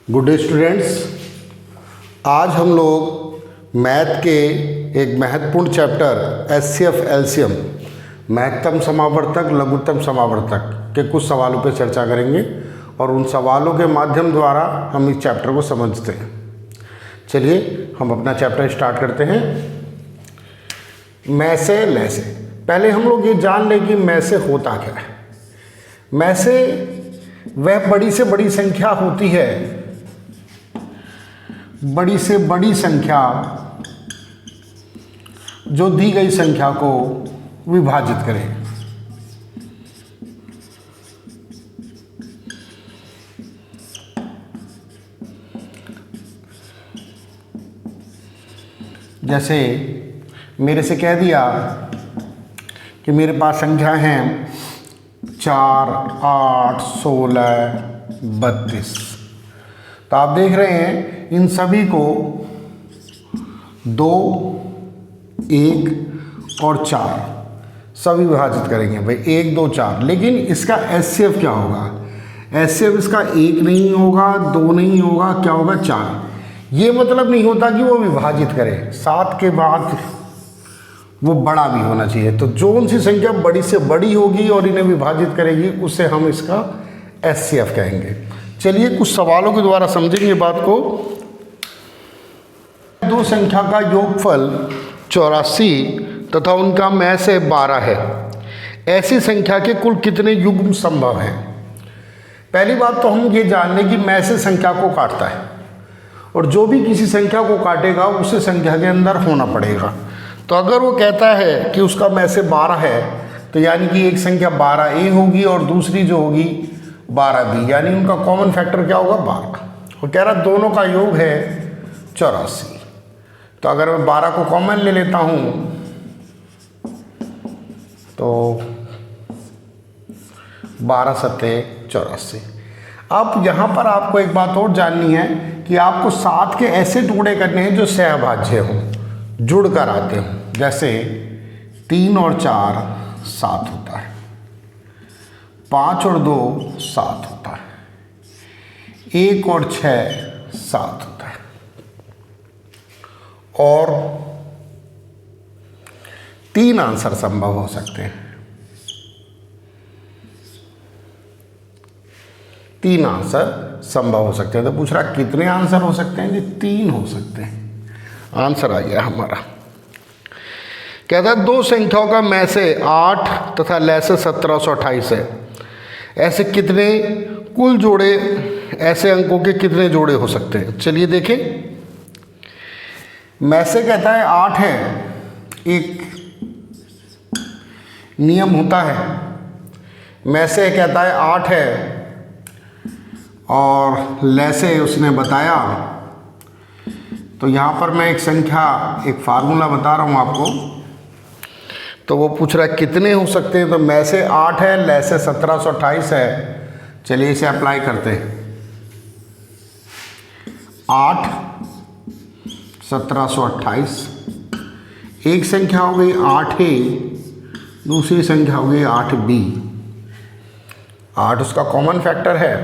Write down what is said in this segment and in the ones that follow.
Good day students. आज हम लोग मैथ के एक महत्वपूर्ण चैप्टर एचसीएफ एलसीएम महत्तम समावर्तक लघुत्तम समावर्तक के कुछ सवालों पर चर्चा करेंगे और उन सवालों के माध्यम द्वारा हम इस चैप्टर को समझते हैं। चलिए हम अपना चैप्टर स्टार्ट करते हैं। मैं से ले से पहले हम लोग ये जान लें कि मैं से होता क्या है। मैं से वह बड़ी से बड़ी संख्या होती है, बड़ी से बड़ी संख्या जो दी गई संख्या को विभाजित करे। जैसे मेरे से कह दिया कि मेरे पास संख्या हैं 4, 8, 16, 32। तो आप देख रहे हैं इन सभी को 2, 1 और 4 सभी विभाजित करेंगे। भाई 1, 2, 4। लेकिन इसका एचसीएफ क्या होगा? एचसीएफ इसका 1 नहीं होगा, 2 नहीं होगा, क्या होगा? 4। ये मतलब नहीं होता कि वो विभाजित करे, 7 के बाद वो बड़ा भी होना चाहिए। तो जो सी संख्या बड़ी से बड़ी होगी और इन्हें विभाजित करेगी उसे हम इसका एचसीएफ कहेंगे। चलिए कुछ सवालों के द्वारा समझेंगे बात को। दो संख्या का योगफल 84 तथा उनका मैं से 12 है। ऐसी संख्या के कुल कितने युग्म संभव हैं? पहली बात तो हम ये जान लें कि मैं से संख्या को काटता है और जो भी किसी संख्या को काटेगा उसे संख्या के अंदर होना पड़ेगा। तो अगर वो कहता है कि उसका मैं से 12 है तो यानी कि एक संख्या 12a होगी और दूसरी जो होगी 12b, यानी उनका कॉमन फैक्टर क्या होगा? 12। वो कह रहा दोनों का योग है 84। तो अगर मैं 12 को कॉमन ले लेता हूँ तो 12 सत्ते 84। अब यहाँ पर आपको एक बात और जाननी है कि आपको 7 के ऐसे टुकड़े करने हैं जो सहभाज्य हों, जुड़ कर आते हों। जैसे 3 और 4 7 होता है, 5 और 2 7 होता है, 1 और 6 7 होता है, और 3 आंसर संभव हो सकते हैं। 3 आंसर संभव हो सकते हैं। तो पूछ रहा कितने आंसर हो सकते हैं? जी 3 हो सकते हैं। आंसर आ गया हमारा। कहता है दो संख्याओं का मैं से 8 तथा लय से 1728 है। ऐसे कितने कुल जोड़े, ऐसे अंकों के कितने जोड़े हो सकते हैं? चलिए देखें। मैं से कहता है 8 है, एक नियम होता है। मैं से कहता है 8 है और लय से उसने बताया। तो यहाँ पर मैं एक संख्या, एक फार्मूला बता रहा हूँ आपको। तो वो पूछ रहा है कितने हो सकते हैं। तो मैं से 8 है, लय से 1728 है। चलिए इसे अप्लाई करते हैं। 8 1728, एक संख्या हो गई 8a, दूसरी संख्या हो गई 8b। 8 उसका कॉमन फैक्टर है,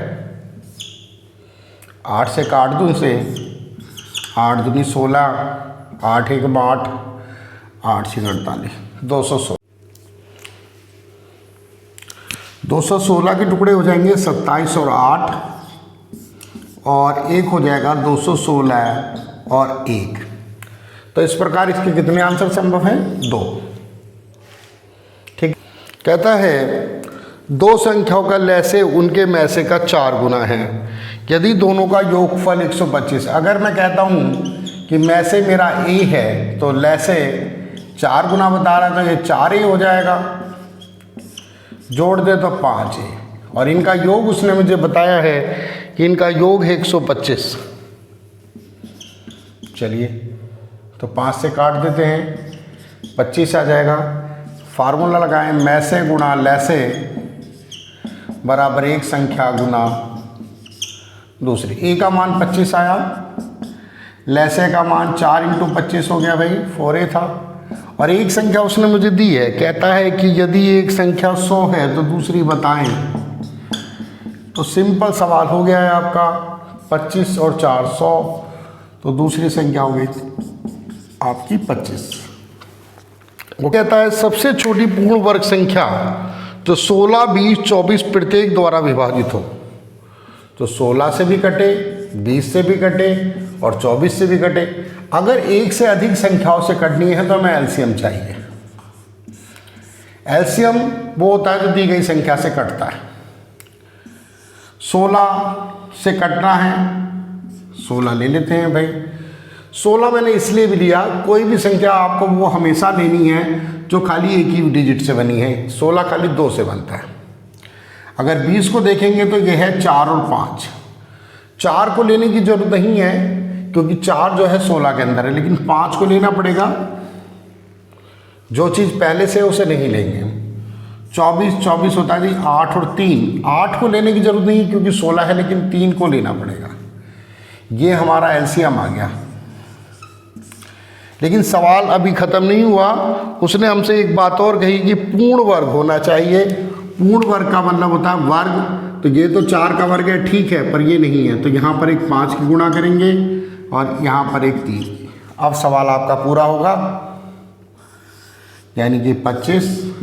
8 से काट दूँ उसे, 8 दूनी 16, 8 1 8, 8 6 48, 216। 216 के टुकड़े हो जाएंगे 27 और 8, और एक हो जाएगा 216 और 1। तो इस प्रकार इसके कितने आंसर संभव हैं? 2। ठीक। कहता है दो संख्याओं का लय से उनके मैं से का 4 गुना है यदि दोनों का योगफल 125। अगर मैं कहता हूँ कि मैं से मेरा a है तो लय से 4 गुना बता रहा था, ये 4a हो जाएगा। जोड़ दे तो 5a, और इनका योग उसने मुझे बताया है कि इनका योग है 125। चलिए तो 5 से काट देते हैं, 25 आ जाएगा। फार्मूला लगाएं, मैं से गुणा लय से बराबर एक संख्या गुना दूसरी। a का मान 25 आया, लय से का मान 4 × 25 हो गया, भाई 4a था। और एक संख्या उसने मुझे दी है, कहता है कि यदि एक संख्या 100 है तो दूसरी बताएं। तो सिंपल सवाल हो गया है आपका। 25 और 4 100, तो दूसरी संख्या हो गई आपकी 25। वो कहता है सबसे छोटी पूर्ण वर्ग संख्या जो 16, 20, 24 प्रत्येक द्वारा विभाजित हो। तो 16 से भी कटे, 20 से भी कटे और 24 से भी कटे। अगर एक से अधिक संख्याओं से कटनी है तो हमें एलसीएम चाहिए। एलसीएम वो होता है जो दी गई संख्या से कटता है। 16 से कटना है, 16 ले लेते हैं भाई। 16 मैंने इसलिए भी लिया, कोई भी संख्या आपको वो हमेशा लेनी है जो खाली एक ही डिजिट से बनी है। 16 खाली 2 से बनता है। अगर 20 को देखेंगे तो यह है 4 और 5। 4 को लेने की जरूरत नहीं है क्योंकि 4 जो है 16 के अंदर है, लेकिन 5 को लेना पड़ेगा। जो चीज़ पहले से उसे नहीं लेंगे। 24 होता है जी 8 और 3। 8 को लेने की जरूरत नहीं क्योंकि 16 है, लेकिन 3 को लेना पड़ेगा। ये हमारा एलसीएम आ गया। लेकिन सवाल अभी ख़त्म नहीं हुआ। उसने हमसे एक बात और कही कि पूर्ण वर्ग होना चाहिए। पूर्ण वर्ग का मतलब होता है वर्ग। तो ये तो 4 का वर्ग है, ठीक है, पर ये नहीं है। तो यहाँ पर एक 5 की गुणा करेंगे और यहाँ पर एक 3 की। अब सवाल आपका पूरा होगा, यानी कि 25,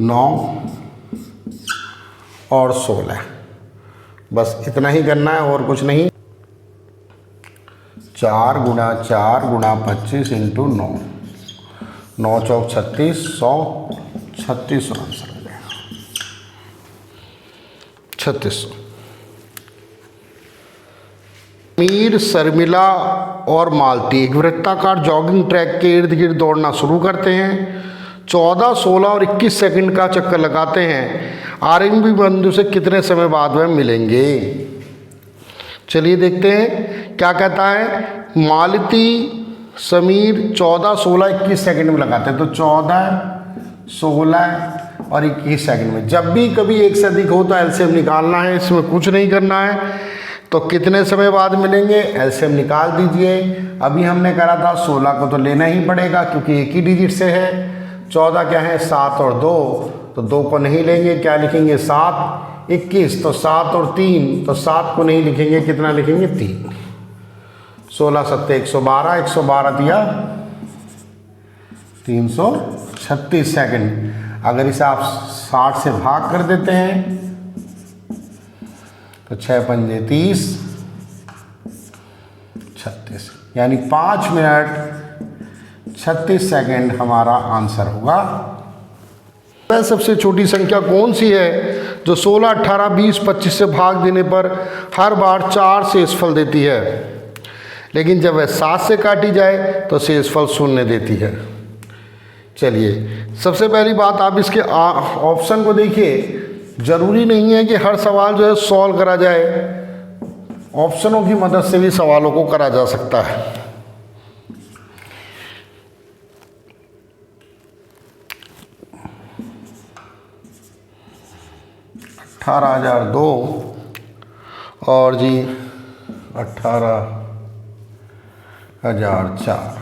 9 और 16। बस इतना ही करना है और कुछ नहीं। 4 गुणा 4 गुणा 25 इंटू 9, 9 चौक 36, 100, 3600 आंसर हो गया। 3600। मीर, शर्मिला और मालती एक वृत्ताकार जॉगिंग ट्रैक के इर्द गिर्द दौड़ना शुरू करते हैं। 14, 16 और 21 सेकंड का चक्कर लगाते हैं। आरंभी बिंदु से कितने समय बाद वह मिलेंगे? चलिए देखते हैं क्या कहता है। मालती, समीर 14, 16, 21 सेकंड में लगाते हैं। तो 14, 16 और 21 सेकंड में जब भी कभी एक से अधिक हो तो एलसीएम निकालना है। इसमें कुछ नहीं करना है। तो कितने समय बाद मिलेंगे, एलसीएम निकाल दीजिए। अभी हमने करा था 16 को तो लेना ही पड़ेगा क्योंकि एक ही डिजिट से है। 14 क्या है 7 और 2, तो 2 को नहीं लेंगे, क्या लिखेंगे 7। 21 तो 7 और 3, तो 7 को नहीं लिखेंगे, कितना लिखेंगे 3। 16 7 112, 112 दिया 336 सेकंड। अगर इसे आप 60 से भाग कर देते हैं तो 6 पंजे 30, 36, यानी 5 मिनट 36 सेकंड हमारा आंसर होगा। वह सबसे छोटी संख्या कौन सी है जो 16, 18, 20, 25 से भाग देने पर हर बार 4 शेषफल देती है, लेकिन जब वह 7 से काटी जाए तो शेषफल 0 देती है? चलिए सबसे पहली बात आप इसके ऑप्शन को देखिए। ज़रूरी नहीं है कि हर सवाल जो है सॉल्व करा जाए, ऑप्शनों की मदद से भी सवालों को करा जा सकता है। $18,002 और जी 18,004।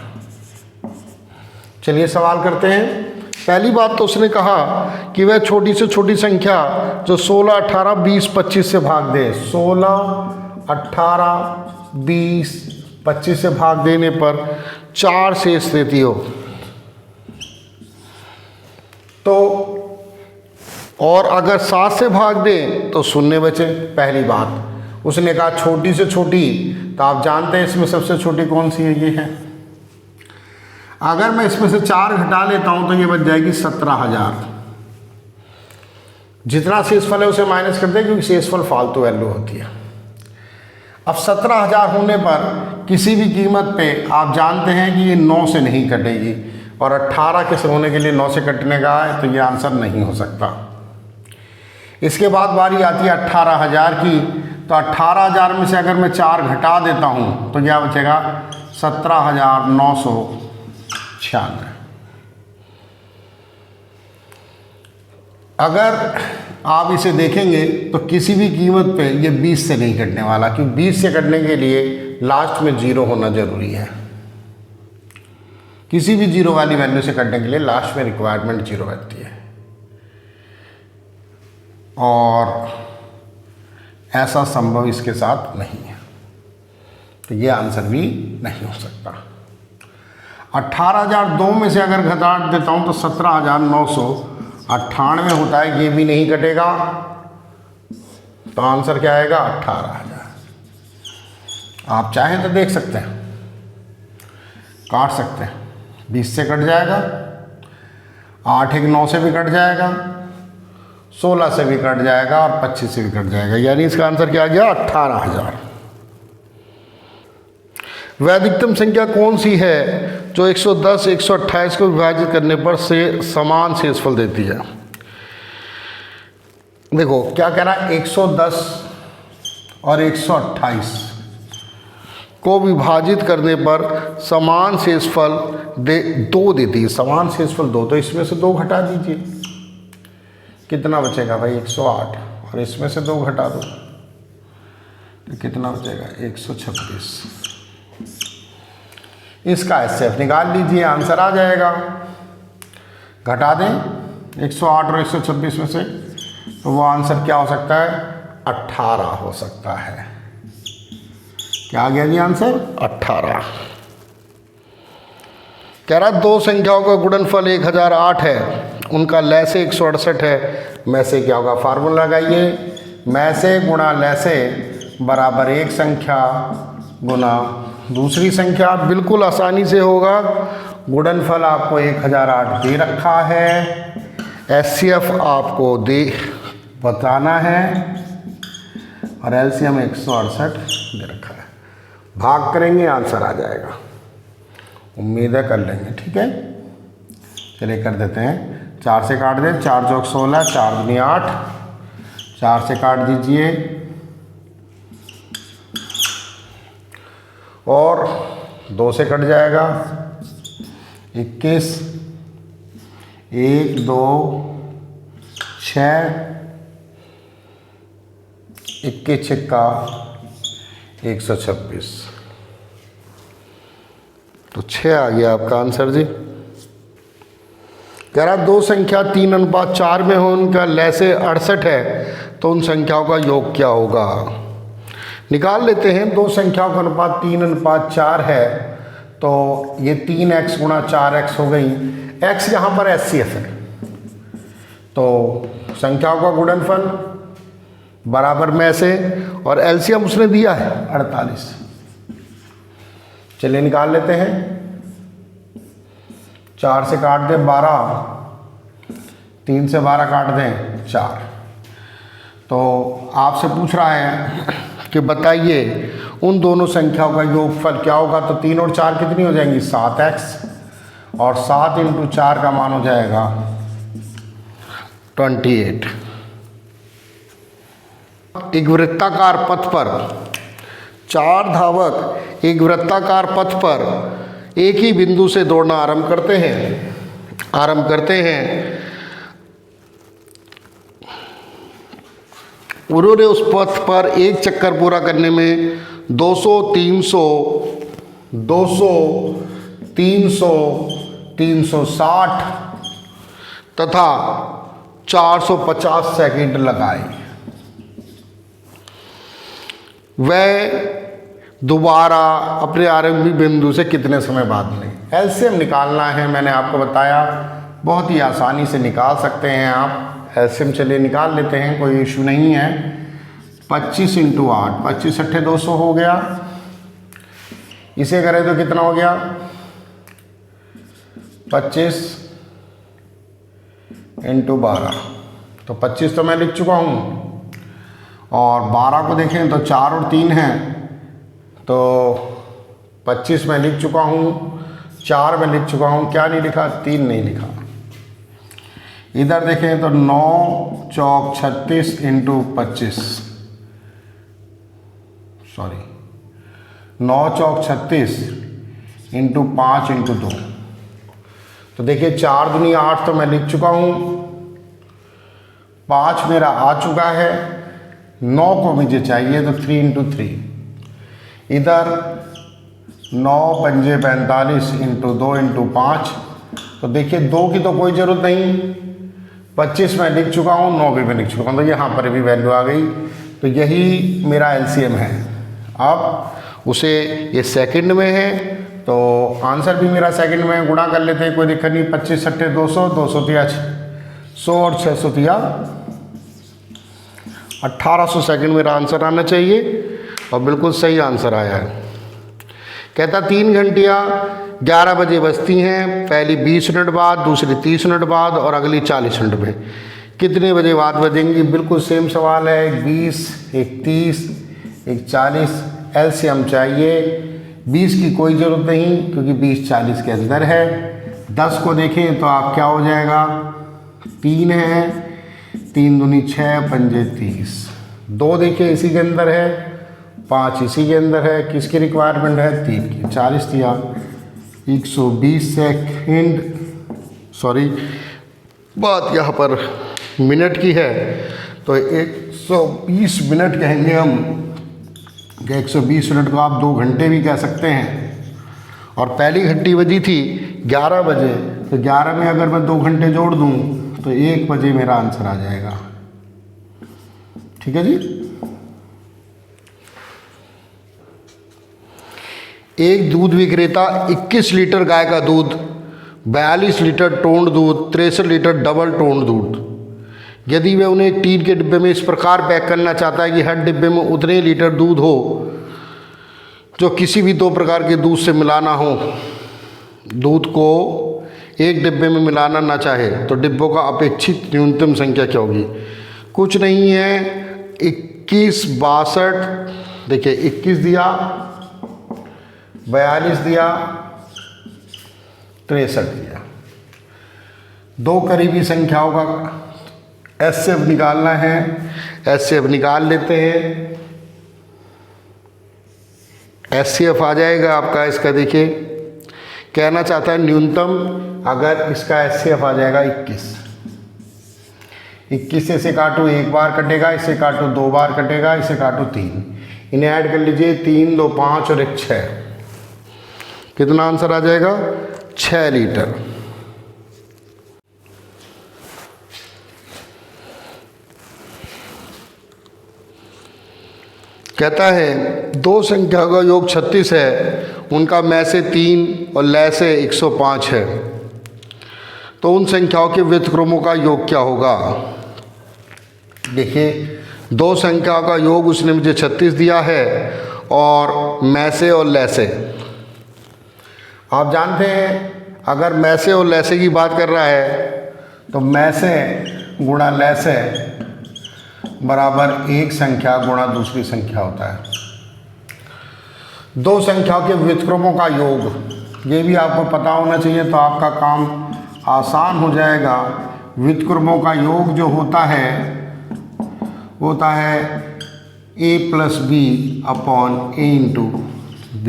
चलिए सवाल करते हैं। पहली बात तो उसने कहा कि वह छोटी से छोटी संख्या जो 16, 18, 20, 25 से भाग दे। 16, 18, 20, 25 से भाग देने पर 4 शेष देती हो। तो और अगर 7 से भाग दे तो 0 बचे। पहली बात उसने कहा छोटी से छोटी, तो आप जानते हैं इसमें सबसे छोटी कौन सी है, ये है। अगर मैं इसमें से 4 घटा लेता हूं तो ये बच जाएगी 17,000। जितना शेषफल है उसे माइनस कर दें क्योंकि शेषफल फालतू वैल्यू होती है। अब 17,000 होने पर किसी भी कीमत पे आप जानते हैं कि ये 9 से नहीं कटेगी, और 18 के होने के लिए 9 से कटने का है, तो ये आंसर नहीं हो सकता। इसके बाद बारी आती है 18,000 की। तो 18,000 में से अगर मैं 4 घटा देता हूँ तो क्या बचेगा 17,996। अगर आप इसे देखेंगे तो किसी भी कीमत पे ये 20 से नहीं कटने वाला, क्योंकि 20 से कटने के लिए लास्ट में 0 होना जरूरी है। किसी भी 0 वाली वैल्यू से कटने के लिए लास्ट में रिक्वायरमेंट 0 रहती है। और ऐसा संभव इसके साथ नहीं है, तो ये आंसर भी नहीं हो सकता। 18,002 में से अगर घटा देता हूँ तो 17,998 होता है, ये भी नहीं कटेगा, तो आंसर क्या आएगा 18,000। आप चाहें तो देख सकते हैं, काट सकते हैं, 20 से कट जाएगा, 8 एक 9 से भी कट जाएगा, 16 से भी कट जाएगा और 25 से भी कट जाएगा, यानी इसका आंसर क्या आ गया 18,000। वह अधिकतम संख्या कौन सी है जो 110 128 को विभाजित करने पर से समान शेषफल देती है? देखो क्या कह रहा है, 110 और 128 को विभाजित करने पर समान शेषफल दो देती है, समान शेषफल 2, तो इसमें से 2 घटा दीजिए, कितना बचेगा भाई 108, और इसमें से 2 घटा दो तो कितना बचेगा 126। इसका HCF निकाल लीजिए, आंसर आ जाएगा। घटा दें 108 और 126 में से, तो वो आंसर क्या हो सकता है 18 हो सकता है। क्या आ गया जी आंसर 18। कह रहा 2 संख्याओं का गुणनफल 1008 है, उनका लैसे 168 है, में से क्या होगा, फार्मूला लगाइए, में से गुणा लैसे बराबर एक संख्या गुना दूसरी संख्या, बिल्कुल आसानी से होगा। गुणनफल आपको 1008 दे रखा है, HCF आपको दे बताना है, और LCM 168 दे रखा है। भाग करेंगे आंसर आ जाएगा, उम्मीद है कर लेंगे, ठीक है। चलिए कर देते हैं, 4 से काट दें, 4 चौक 16, 4 दूनी 8, 4 से काट दीजिए, और 2 से कट जाएगा 21, 1 2 6, 21 छिक्का 126, तो 6 आ गया आपका आंसर जी। कह रहा 2 संख्या 3:4 में हो, उनका लैसे 68 है, तो उन संख्याओं का योग क्या होगा? निकाल लेते हैं। 2 संख्याओं का अनुपात 3:4 है, तो ये 3x गुणा 4x हो गई। x यहाँ पर HCF है, तो संख्याओं का गुणनफल बराबर में से, और LCM उसने दिया है 48। चलिए निकाल लेते हैं, 4 से काट दें 12, 3 से 12 काट दें 4। तो आपसे पूछ रहा है कि बताइए उन दोनों संख्याओं का योगफल क्या होगा, तो 3 और 4 कितनी हो जाएंगी 7x, और 7 × 4 का मान हो जाएगा 28। एक वृत्ताकार पथ पर 4 धावक एक वृत्ताकार पथ पर एक ही बिंदु से दौड़ना आरंभ करते हैं। उन्होंने उस पथ पर एक चक्कर पूरा करने में 200, 300, 360 तथा 450 सेकंड लगाए। वह दोबारा अपने आरंभिक बिंदु से कितने समय बाद मिले? LCM निकालना है, मैंने आपको बताया बहुत ही आसानी से निकाल सकते हैं आप। LCM चलिए निकाल लेते हैं, कोई इशू नहीं है। 25 × 8, 25 × 8 200 हो गया। इसे करें तो कितना हो गया 25 × 12, तो 25 तो मैं लिख चुका हूँ, और 12 को देखें तो 4 और 3 हैं, तो 25 मैं लिख चुका हूँ, 4 में लिख चुका हूँ, क्या नहीं लिखा 3 नहीं लिखा। इधर देखें तो 9 चौक 36 × 25, सॉरी 9 चौक 36 × 5 × 2, तो देखिए 4 दूनी 8 तो मैं लिख चुका हूँ, 5 मेरा आ चुका है, 9 को मुझे चाहिए तो 3 × 3। इधर 9 पंजे 45 × 2 × 5, तो देखिए 2 की तो कोई ज़रूरत नहीं, 25 मैं लिख चुका हूँ, 9 भी मैं लिख चुका हूँ, तो यहाँ पर भी वैल्यू आ गई तो यही मेरा एलसीएम है। अब उसे ये सेकंड में है तो आंसर भी मेरा सेकंड में है, गुणा कर लेते हैं, कोई दिक्कत नहीं। 25 सट्टे 200, 200 तिया 100 और 600 तिया 1800 सेकंड मेरा आंसर आना चाहिए और बिल्कुल सही आंसर आया है। कहता 3 घंटियाँ 11 बजे बजती हैं, पहली 20 मिनट बाद, दूसरी 30 मिनट बाद और अगली 40 मिनट में। कितने बजे बाद बजेंगी? बिल्कुल सेम सवाल है, एक 20, एक 30, एक 40। एलसीएम चाहिए। 20 की कोई ज़रूरत नहीं क्योंकि 20 40 के अंदर है। 10 को देखें तो आप क्या हो जाएगा, 3 है, 3 दूनी 6, पंजे 30। 2 देखें इसी के अंदर है, 5 इसी के अंदर है। किसकी रिक्वायरमेंट है? 3 की। 40 दिया 120 सेकेंड, सॉरी बात यहाँ पर मिनट की है तो 120 मिनट कहेंगे हम। 120 मिनट को आप 2 घंटे भी कह सकते हैं। और पहली घंटी बजी थी 11 बजे, तो 11 में अगर मैं 2 घंटे जोड़ दूं तो 1 बजे मेरा आंसर आ जाएगा। ठीक है जी। एक दूध विक्रेता 21 लीटर गाय का दूध, 42 लीटर टोंड दूध, 63 लीटर डबल टोंड दूध, यदि वह उन्हें एक टीन के डिब्बे में इस प्रकार पैक करना चाहता है कि हर डिब्बे में उतने लीटर दूध हो जो किसी भी 2 प्रकार के दूध से मिलाना हो, दूध को एक डिब्बे में मिलाना ना चाहे, तो डिब्बों का अपेक्षित न्यूनतम संख्या क्या होगी? कुछ नहीं है, 21 62, देखिए 21 दिया, 42 दिया, 63 दिया। 2 करीबी संख्याओं का एचसीएफ निकालना है। एचसीएफ निकाल लेते हैं। एचसीएफ आ जाएगा आपका इसका, देखिए कहना चाहता है न्यूनतम, अगर इसका एचसीएफ आ जाएगा 21। 21 से इसे काटो 1 बार कटेगा, इसे काटो 2 बार कटेगा, इसे काटो 3, इन्हें ऐड कर लीजिए, 3 2 5 और 1 6। कितना आंसर आ जाएगा? 6 लीटर। कहता है 2 संख्या का योग 36 है, उनका मैं से 3 और लय से 105 है, तो उन संख्याओं के व्युत्क्रमों का योग क्या होगा? देखिए 2 संख्याओं का योग उसने मुझे 36 दिया है और मैं से और लय से। आप जानते हैं अगर मैं से और लय से की बात कर रहा है तो मैं से गुणा लय से बराबर एक संख्या गुणा दूसरी संख्या होता है। 2 संख्याओं के व्युत्क्रमों का योग, ये भी आपको पता होना चाहिए तो आपका काम आसान हो जाएगा। व्युत्क्रमों का योग जो होता है a + b upon a × b।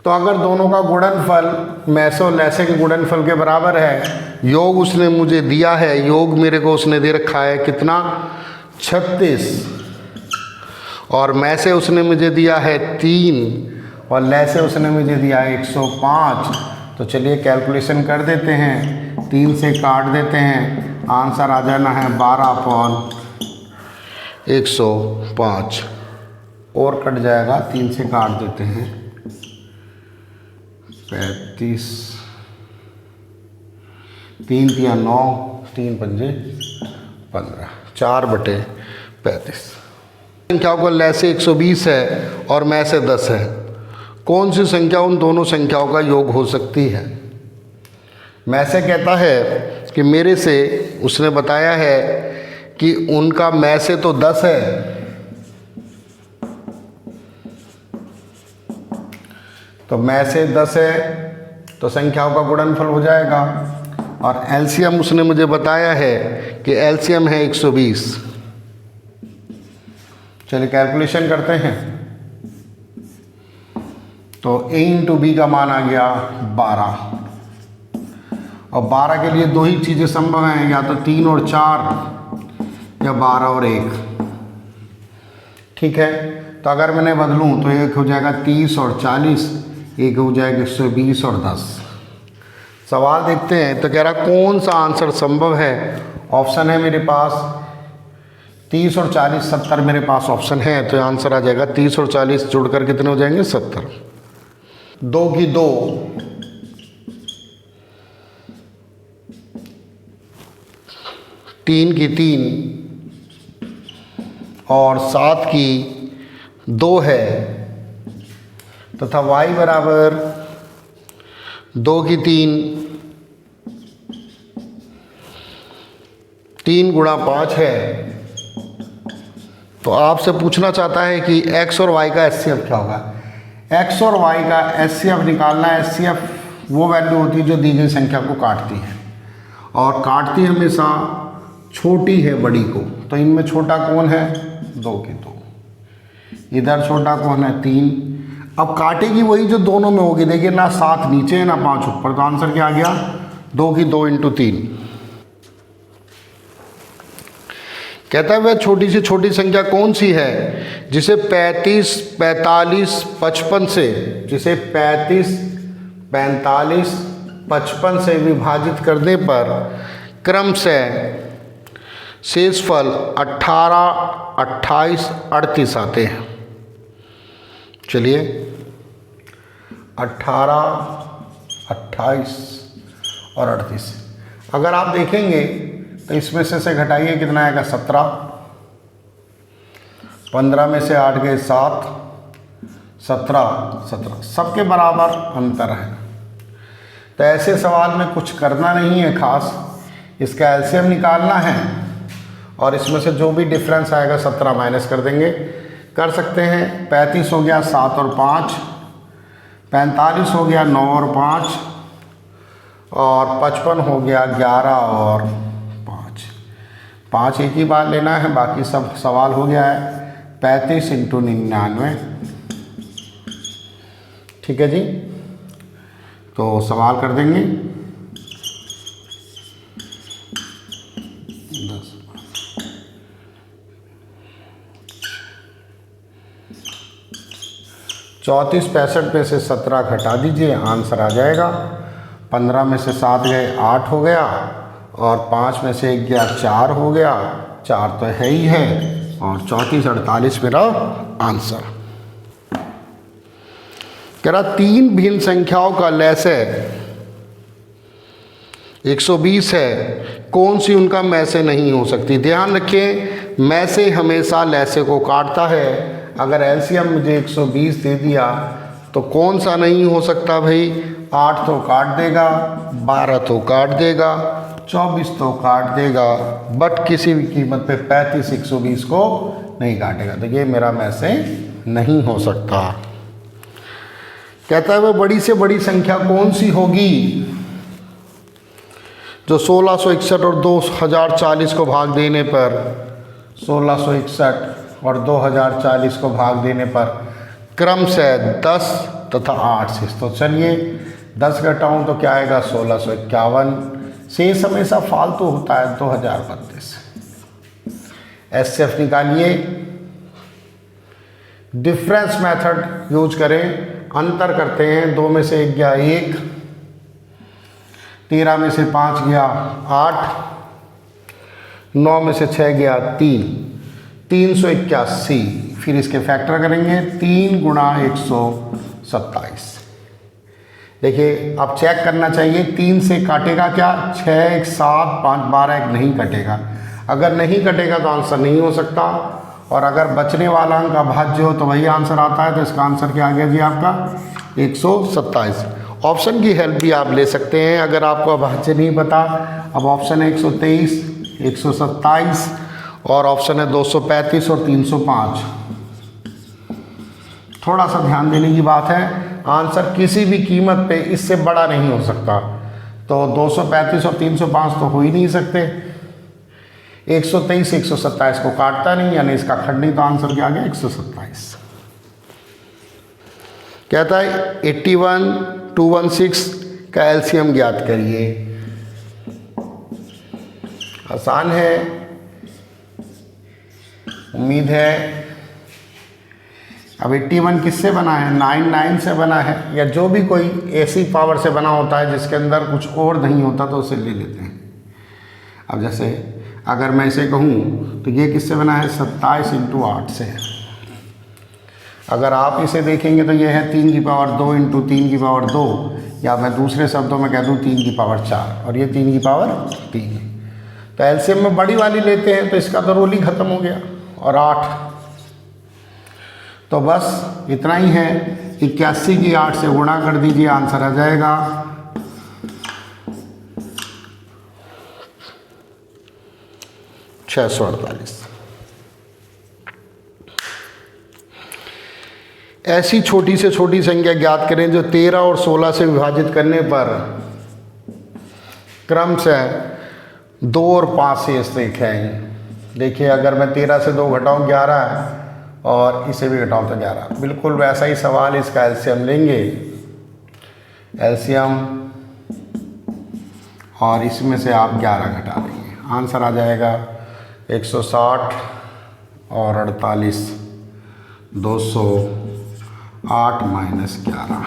तो अगर दोनों का गुणनफल मैसे और लैसे के गुणनफल के बराबर है, योग उसने मुझे दिया है, योग मेरे को उसने दे रखा है कितना? 36, और मैसे उसने मुझे दिया है 3 और लैसे उसने मुझे दिया है 105। तो चलिए कैलकुलेशन कर देते हैं, 3 से काट देते हैं, आंसर आ जाना है 12/105 और कट जाएगा, 3 से काट देते हैं 35, 3 तिया 9, 3 पंजे 15, 4/35। संख्याओं का लय से 120 है और मैं से 10 है, कौन सी संख्या उन दोनों संख्याओं का योग हो सकती है? मैं से कहता है कि मेरे से उसने बताया है कि उनका मैं से तो 10 है, तो मैं से 10 है तो संख्याओं का गुणनफल हो जाएगा। और एलसीएम उसने मुझे बताया है कि एलसीएम है 120। चलिए कैलकुलेशन करते हैं। तो a × b का मान आ गया 12, और 12 के लिए 2 ही चीज़ें संभव हैं, या तो 3 और 4 या 12 और 1। ठीक है, तो अगर मैंने बदलूं तो एक हो जाएगा 30 और 40, एक हो जाएगा 120 और 10। सवाल देखते हैं, तो कह रहा कौन सा आंसर संभव है। ऑप्शन है मेरे पास 30 और 40 70 मेरे पास ऑप्शन है, तो आंसर आ जाएगा 30 और 40 जुड़कर कितने हो जाएंगे 70। 2 की 2, 3 की 3 और 7 की 2 है, तथा y बराबर 2 की 3 गुणा 5 है। तो आपसे पूछना चाहता है कि x और y का एचसीएफ क्या होगा। x और y का एचसीएफ निकालना है। एचसीएफ वो वैल्यू होती है जो दी गई संख्या को काटती है, और काटती हमेशा छोटी है बड़ी को। तो इनमें छोटा कौन है, 2 की 2, इधर छोटा कौन है 3। अब काटेगी वही जो दोनों में होगी। देखिए ना 7 नीचे है ना 5 ऊपर, तो आंसर क्या आ गया 2 की 2 इंटू 3। कहता है वह छोटी से छोटी संख्या कौन सी है जिसे 35, 45, 55 से, जिसे 35, 45, 55 से विभाजित करने पर क्रमशः शेषफल 18, 28, 38 आते हैं। चलिए 18, 28 और 38 अगर आप देखेंगे तो इसमें से घटाइए कितना आएगा 17, 15 में से 8 गए 7, 17, 17 सबके बराबर अंतर है। तो ऐसे सवाल में कुछ करना नहीं है खास, इसका एलसीएम निकालना है और इसमें से जो भी डिफरेंस आएगा 17 माइनस कर देंगे। कर सकते हैं 35 हो गया 7 और 5, 45 हो गया 9 और 5, और 55 हो गया 11 और 5 एक ही बार लेना है, बाकी सब सवाल हो गया है। 35 इंटू 99, ठीक है जी। तो सवाल कर देंगे 34, 65 में से 17 घटा दीजिए, आंसर आ जाएगा। 15 में से 7 गए 8 हो गया, और 5 में से 1 गया 4 हो गया, 4 तो है ही है, और 34, 48 मेरा आंसर। कह रहा 3 भिन्न संख्याओं का लसागु 120 है, कौन सी उनका में से नहीं हो सकती। ध्यान रखें में से हमेशा लसागु को काटता है। अगर एलसीएम मुझे 120 दे दिया तो कौन सा नहीं हो सकता भाई, 8 तो काट देगा, 12 तो काट देगा, 24 तो काट देगा, बट किसी भी कीमत पे 35 120 को नहीं काटेगा। तो ये मेरा में से नहीं हो सकता। कहता है वह बड़ी से बड़ी संख्या कौन सी होगी जो 1661 और 2040 को भाग देने पर, 1661 और 2040 को भाग देने पर क्रमशः 10 तथा 8 शेष। तो चलिए 10 घटाऊँ तो क्या आएगा 1651, शेष हमेशा फालतू होता है 2032। एचसीएफ निकालिए, डिफरेंस मेथड यूज करें, अंतर करते हैं। 2 में से 1 गया 1, 13 में से 5 गया 8, 9 में से 6 गया 3, 381। फिर इसके फैक्टर करेंगे 3 गुणा 127। देखिए अब चेक करना चाहिए 3 से काटेगा क्या, 6 1 7 5 12 1 नहीं कटेगा। अगर नहीं कटेगा तो आंसर नहीं हो सकता, और अगर बचने वाला अंक अभाज्य हो तो वही आंसर आता है। तो इसका आंसर क्या आ गया जी आपका 127। ऑप्शन की हेल्प भी आप ले सकते हैं अगर आपको अभाज्य नहीं पता। अब ऑप्शन है 123, 127 और ऑप्शन है 235 और 305। थोड़ा सा ध्यान देने की बात है, आंसर किसी भी कीमत पे इससे बड़ा नहीं हो सकता। तो 235 और 305 तो हो ही नहीं सकते। 123 127 को काटता नहीं, यानी इसका खंड, तो आंसर क्या आ गया 127। कहता है 81 216 का एलसीएम ज्ञात करिए। आसान है, उम्मीद है। अब 81 किससे बना है, 99 से बना है, या जो भी कोई ऐसी पावर से बना होता है जिसके अंदर कुछ और नहीं होता तो उसे ले लेते हैं। अब जैसे अगर मैं इसे कहूँ तो ये किससे बना है, 27 × 8 से है। अगर आप इसे देखेंगे तो ये है 3 की पावर 2 × 3 की पावर 2, या मैं दूसरे शब्दों में कह दूँ 3 की पावर 4, और ये 3 की पावर 3। तो एलसीएम में बड़ी वाली लेते हैं तो इसका तो रोल ही ख़त्म हो गया, और 8। तो बस इतना ही है, 81 की 8 से गुणा कर दीजिए, आंसर आ जाएगा 648। ऐसी छोटी से छोटी संख्या ज्ञात करें जो 13 और 16 से विभाजित करने पर क्रम से 2 और 5 से शेष है। देखिए अगर मैं 13 से 2 घटाऊँ 11 है, और इसे भी घटाऊँ तो 11। बिल्कुल वैसा ही सवाल, इसका एलसीएम लेंगे, एलसीएम, और इसमें से आप 11 घटा देंगे, आंसर आ जाएगा 160 और 48, 208 माइनस 11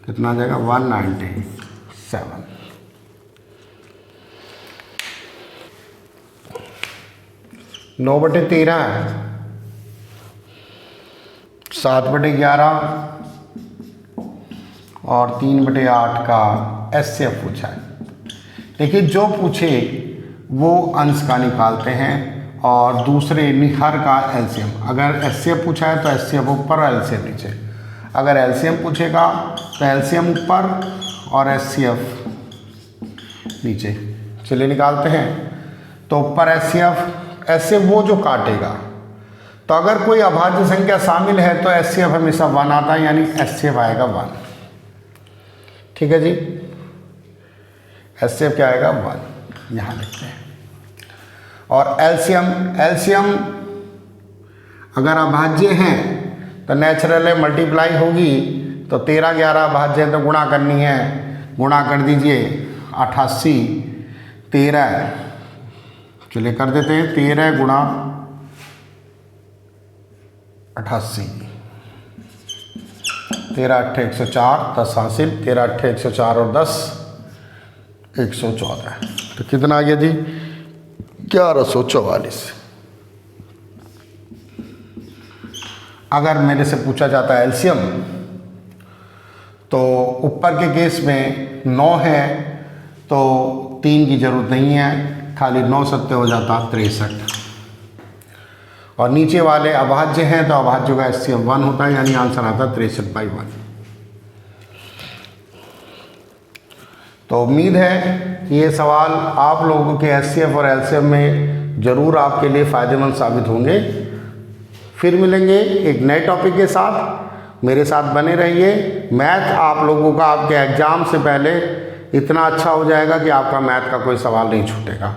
कितना आ जाएगा, 197। 9/13 है, 7/11 और 3/8 का एचसीएफ पूछा है। देखिए जो पूछे वो अंश का निकालते हैं, और दूसरे हर का एलसीएम। अगर एचसीएफ पूछा है तो एचसीएफ ऊपर और एलसीएम नीचे। अगर एलसीएम पूछेगा तो एलसीएम ऊपर और एचसीएफ नीचे। चलिए निकालते हैं। तो ऊपर एचसीएफ वो जो काटेगा। तो अगर कोई अभाज्य संख्या शामिल है तो एचसीएफ हमेशा 1 आता है, यानी एचसीएफ आएगा 1। ठीक है जी, एचसीएफ क्या आएगा, 1। यहाँ लिखते हैं। और एलसीएम अगर अभाज्य हैं तो नेचुरल है, मल्टीप्लाई होगी। तो 13 11 अभाज्य है तो गुणा करनी है, गुणा कर दीजिए 88 13। चलिए कर देते हैं, 13 गुणा 88, 13 8 104, 10 हासिल, 13 8 104 और 10 114। तो कितना आ गया जी, 1144। अगर मेरे से पूछा जाता है एलसीएम, तो ऊपर के केस में 9 है तो 3 की जरूरत नहीं है, खाली 9 सत्ते हो जाता 63। और नीचे वाले अभाज्य हैं तो अभाज्य का एचसीएफ 1 होता है, यानी आंसर आता है 63/1। तो उम्मीद है कि ये सवाल आप लोगों के एचसीएफ और एलसीएम में ज़रूर आपके लिए फ़ायदेमंद साबित होंगे। फिर मिलेंगे एक नए टॉपिक के साथ, मेरे साथ बने रहिए। मैथ आप लोगों का आपके एग्ज़ाम से पहले इतना अच्छा हो जाएगा कि आपका मैथ का कोई सवाल नहीं छूटेगा।